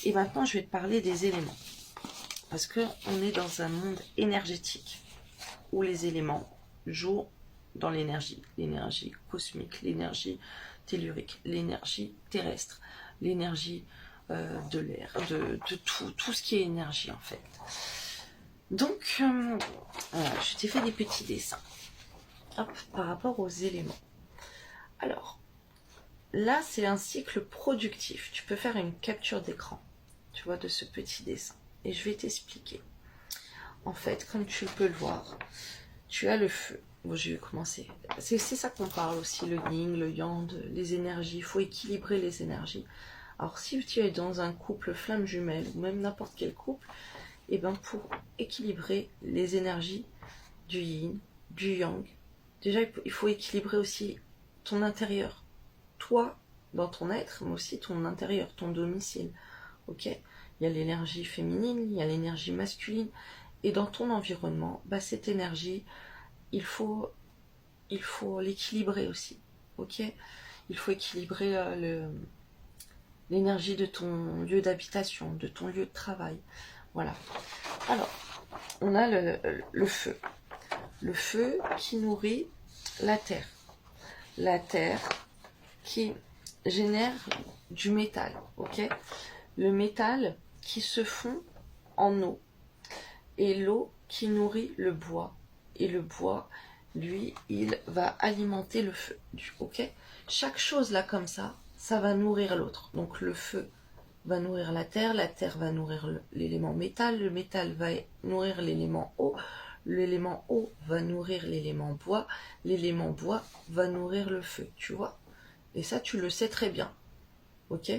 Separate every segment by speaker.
Speaker 1: Et maintenant, je vais te parler des éléments. Parce qu'on est dans un monde énergétique où les éléments jouent dans l'énergie. L'énergie cosmique, l'énergie tellurique, l'énergie terrestre, l'énergie de l'air, de tout ce qui est énergie en fait. Donc, voilà, je t'ai fait des petits dessins par rapport aux éléments. Alors, là, c'est un cycle productif. Tu peux faire une capture d'écran, tu vois, de ce petit dessin. Et je vais t'expliquer. En fait, comme tu peux le voir, tu as le feu. Bon, je vais commencer. C'est ça qu'on parle aussi, le yin, le yang, les énergies. Il faut équilibrer les énergies. Alors, si tu es dans un couple flamme jumelle, ou même n'importe quel couple, et ben pour équilibrer les énergies du yin, du yang, déjà, il faut équilibrer aussi ton intérieur. Toi, dans ton être, mais aussi ton intérieur, ton domicile. Ok ? Il y a l'énergie féminine, il y a l'énergie masculine. Et dans ton environnement, bah, cette énergie, il faut l'équilibrer aussi. Ok ? Il faut équilibrer l'énergie de ton lieu d'habitation, de ton lieu de travail. Voilà. Alors, on a le feu. Le feu qui nourrit la terre. La terre qui génère du métal. Ok ? Le métal qui se fond en eau. Et l'eau qui nourrit le bois. Et le bois, lui, il va alimenter le feu. Ok ? Chaque chose là comme ça va nourrir l'autre. Donc le feu va nourrir la terre va nourrir l'élément métal, le métal va nourrir l'élément eau va nourrir l'élément bois va nourrir le feu, tu vois. Et ça, tu le sais très bien. Ok ?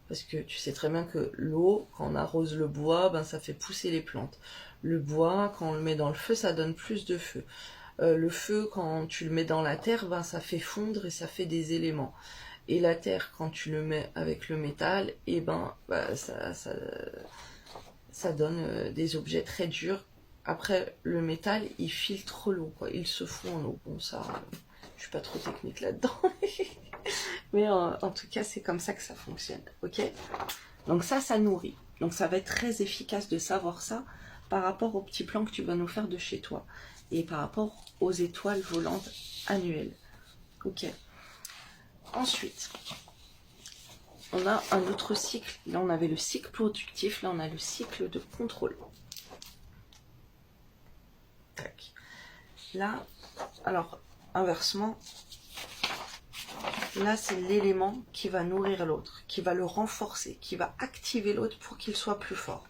Speaker 1: Parce que tu sais très bien que l'eau, quand on arrose le bois, ben ça fait pousser les plantes. Le bois, quand on le met dans le feu, ça donne plus de feu. Le feu, quand tu le mets dans la terre, ben ça fait fondre et ça fait des éléments. Et la terre, quand tu le mets avec le métal, et ben ça donne des objets très durs. Après, le métal, il filtre l'eau, quoi. Il se fond en eau. Bon, ça, je suis pas trop technique là-dedans. Mais en tout cas, c'est comme ça que ça fonctionne, ok ? Donc ça nourrit. Donc ça va être très efficace de savoir ça par rapport au petit plan que tu vas nous faire de chez toi et par rapport aux étoiles volantes annuelles, ok ? Ensuite, on a un autre cycle. Là, on avait le cycle productif. Là, on a le cycle de contrôle. Tac. Là, alors, inversement, là, c'est l'élément qui va nourrir l'autre, qui va le renforcer, qui va activer l'autre pour qu'il soit plus fort.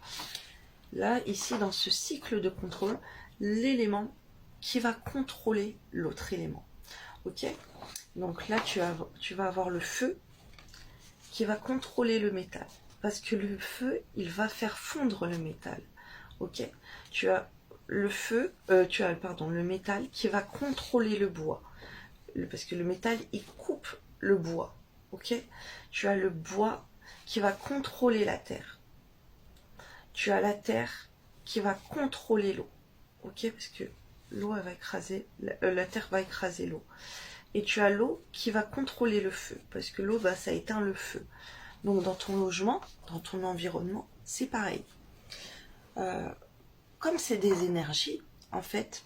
Speaker 1: Là, ici, dans ce cycle de contrôle, l'élément qui va contrôler l'autre élément. Ok ? Donc là, tu vas avoir le feu qui va contrôler le métal. Parce que le feu, il va faire fondre le métal. Ok ? Tu as le le métal qui va contrôler le bois. Parce que le métal, il coupe le bois. Ok ? Tu as le bois qui va contrôler la terre. Tu as la terre qui va contrôler l'eau. Ok ? Parce que l'eau, elle va écraser, la terre va écraser l'eau. Et tu as l'eau qui va contrôler le feu, parce que l'eau, ça éteint le feu. Donc dans ton logement, dans ton environnement, c'est pareil. Comme c'est des énergies, en fait,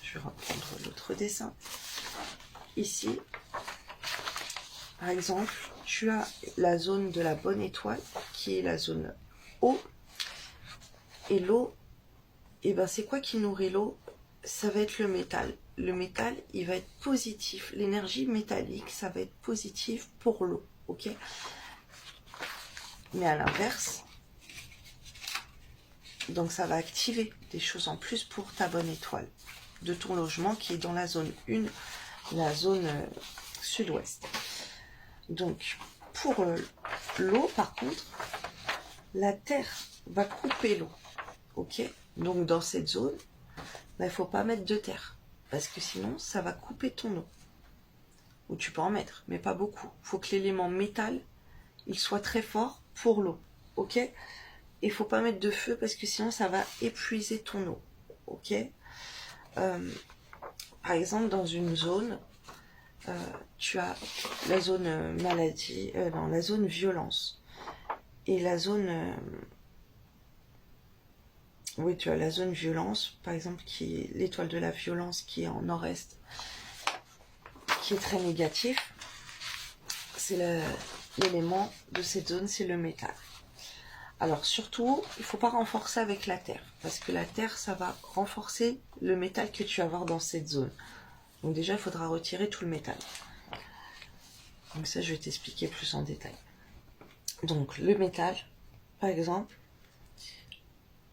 Speaker 1: je vais reprendre l'autre dessin. Ici, par exemple, tu as la zone de la bonne étoile, qui est la zone eau. Et l'eau, c'est quoi qui nourrit l'eau ? Ça va être le métal. Le métal, il va être positif. L'énergie métallique, ça va être positif pour l'eau. Ok ? Mais à l'inverse, donc ça va activer des choses en plus pour ta bonne étoile de ton logement qui est dans la zone 1, la zone sud-ouest. Donc, pour l'eau, par contre, la terre va couper l'eau. Ok ? Donc, dans cette zone, il ne faut pas mettre de terre. Parce que sinon, ça va couper ton eau. Ou tu peux en mettre, mais pas beaucoup. Il faut que l'élément métal, il soit très fort pour l'eau. Ok ? Et il ne faut pas mettre de feu parce que sinon, ça va épuiser ton eau. Ok ? Par exemple, dans une zone, tu as la zone maladie, la zone violence. Et la zone... oui, tu as la zone violence, par exemple, qui est l'étoile de la violence, qui est en nord-est, qui est très négatif. C'est l'élément de cette zone, c'est le métal. Alors surtout, il ne faut pas renforcer avec la terre, parce que la terre, ça va renforcer le métal que tu vas avoir dans cette zone. Donc déjà, il faudra retirer tout le métal. Donc ça, je vais t'expliquer plus en détail. Donc le métal, par exemple,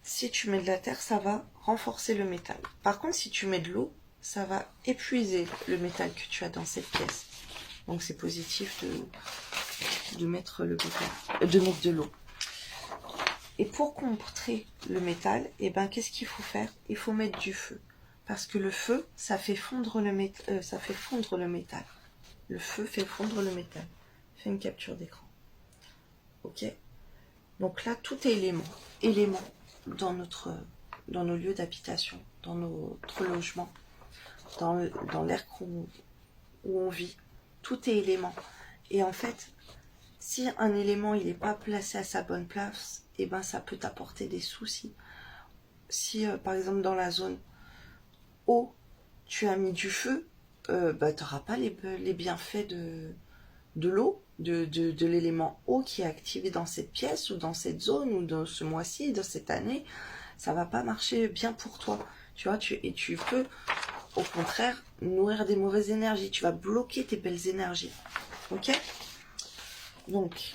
Speaker 1: si tu mets de la terre, ça va renforcer le métal. Par contre, si tu mets de l'eau, ça va épuiser le métal que tu as dans cette pièce. Donc c'est positif de mettre le métal, de mettre de l'eau. Et pour contrer le métal, eh ben, qu'est-ce qu'il faut faire? Il faut mettre du feu. Parce que le feu, ça fait fondre le métal. Le feu fait fondre le métal. Fais une capture d'écran. Ok? Donc là, tout est élément dans nos lieux d'habitation, dans notre logement, dans l'air où on vit. Tout est élément. Et en fait, si un élément il n'est pas placé à sa bonne place, eh ben ça peut t'apporter des soucis. Si par exemple dans la zone eau, tu as mis du feu, tu n'auras pas les bienfaits de l'eau, de l'élément eau qui est activé dans cette pièce ou dans cette zone ou dans ce mois-ci, dans cette année. Ça va pas marcher bien pour toi. Tu vois, et tu peux au contraire nourrir des mauvaises énergies. Tu vas bloquer tes belles énergies. Ok? Donc,